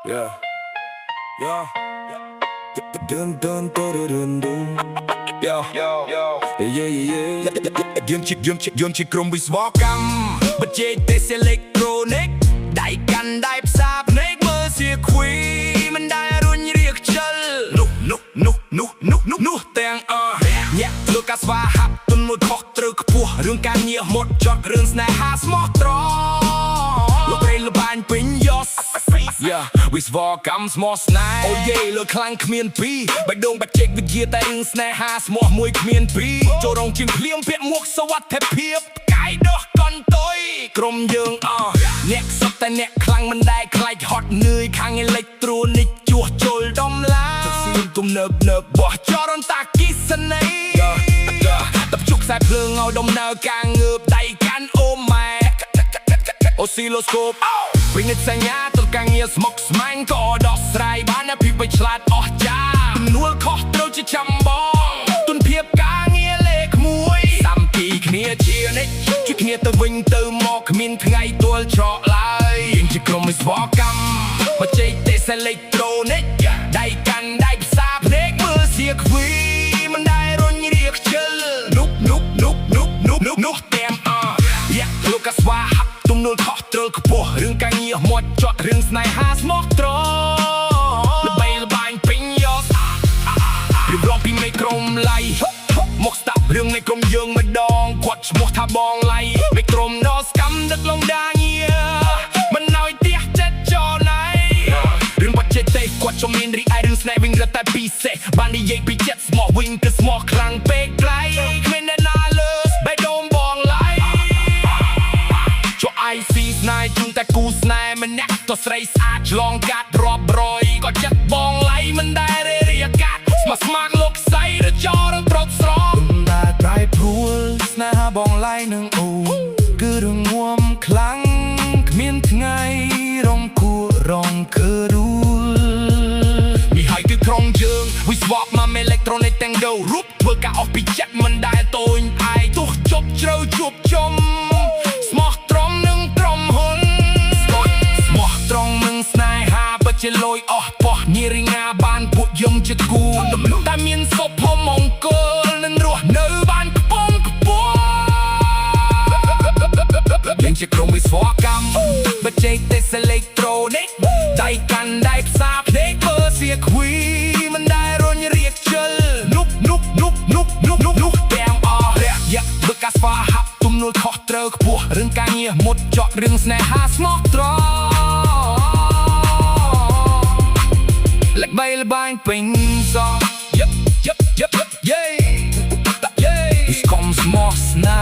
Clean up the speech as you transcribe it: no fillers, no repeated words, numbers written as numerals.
Yeah, yeah. Dun dun dun dun dun. Yo, yo, yo. Yeah, yeah, yeah. Dương chỉក្រុមវិស្វកម្មបច្ចេកទេសអេឡិចត្រូនិកដៃកាន់ដៃផ្សារភ្នែកមើលសៀខ្វីមិនដែលរុញរាខ្ជិលនោះទាំងញាក់ធ្វើការស្វាហាប់ទុនមួយខុសត្រូវខ្ពស់រឿងការងារហត់ចត់រឿងស្នេហាស្មោះត្រង់លោកព្រៃលបាញ់ពេញយ៉សវិស្វកម្មស្មោះស្នេហ៍អូយេលើខ្លាំងគ្មានពីរបេះដូងបច្ចេកវិទ្យាតែរឿងស្នេហាស្មោះមួយគ្មានពីរចូលរងជាងភ្លៀងពាក់មួកសវត្ថិភាពកាយដោះកន់តុយក្រុមយើងអ្នកសុទ្ធតែអ្នកខ្លាំងមិនដែលខ្លាចហត់នឿយខាងអេឡិចត្រូនិកជួសជុលដំឡាទំនើបបោះចរន្តតាគិសនីតបជុកខ្សែភ្លើងឲ្យដំណើរការងើបដៃកាន់អូម៉ែអូស៊ីឡូស្កូបវិនិច្ឆ័យសញ្ញាទៅការងារស្មុគស្មាញក៏ដោះស្រាយបានតែភាពឆ្លាតអស្ចារ្យទំនួលខុសត្រូវជាចាំបងទុនភាពការងារលេខ1សាមគ្គីគ្នាជានិច្ចជួយគ្នាទៅវិញទៅមកគ្មានថ្ងៃទួលច្រកឡើយយើងជាក្រុមវិស្វកម្មបច្ចេកទេសអេឡិចត្រូនិកដៃកាន់ដៃផ្សារភ្នែកមើលសៀខ្វីមិនដែលរុញរាខ្ជិលនោះទាំងយ៉ាក់លោកកាស្វាហាប់ទំនួលខុសត្រូវខ្ពស់រឿងការងារមាត់ចត់រឿងស្នេហាស្មោះត្រង់ល្បីល្បាញពេញយ៉សរៀបរាប់ពីមេក្រុមឡៃមកស្ដាប់រឿងនៃក្រុមយើងម្ដងគាត់ឈ្មោះថាបងឡៃមេក្រុមដល់ស្កម្មដឹកលងដាងារមិនឲ្យទះចិត្តចោលណៃរឿងបច្ចេកទេសគាត់ជំនាញរីឯរឿងស្នេហ៍វិញរត់តែពិសេសបាននិយាយពីចិត្តស្មោះវិញគឺស្មោះខ្លាំងពេកไกลគ្មានអ្នកណាលើបេះដូងបងឡៃចូលអាយស៊ីស្នេហ៍ជុំតែគូស្នេហ៍ម្នាក់ទៅស្រីស្អាតឆ្លងកាត់រាប់រយក៏ចិត្តបងឡៃមិនដែលរេរាកាត់ស្មាក់លោកសៃរចោរប្រកស្រងតែប្រៃព្រួលស្នេហាបងឡៃនឹងអូគឺរឿងងួមខ្លាំងគ្មានថ្ងៃរងគួររងគឺដួលនេះហើយគឺក្រុមយើងវិស្វកម្មអេឡិចត្រូនិកទាំងដូវរូបធ្វើការអស់ពីចិត្តមិនដែលតូចអាយទោះជប់ជ្រៅជួបជុំស្មោះត្រង់នឹងក្រុមហ៊ុនស្មោះត្រង់នឹងស្នេហាពិតជាលយអស់បោះនារីណាបានពួកយើងជាគូតែមានសុភមង្គលនឹងរស់នៅបានខ្ពង់ខ្ពស់យើងជាក្រុមវិស្វកម្មបច្ចេកទេសអេឡិចត្រូនិកដៃកាន់ដៃផ្សារភ្នែកមើលសៀខ្វីមិនដែលរុញរាខ្ជិលនោះទាំងរយៈធ្វើការស្វាហាប់ទំនួលខុសត្រូវខ្ពស់រឿងការងារមុតចត់រឿងស្នេហាស្មោះត្រង់ល្បីល្បាញពេញសយេស្គមស្មោះស្នេហ៍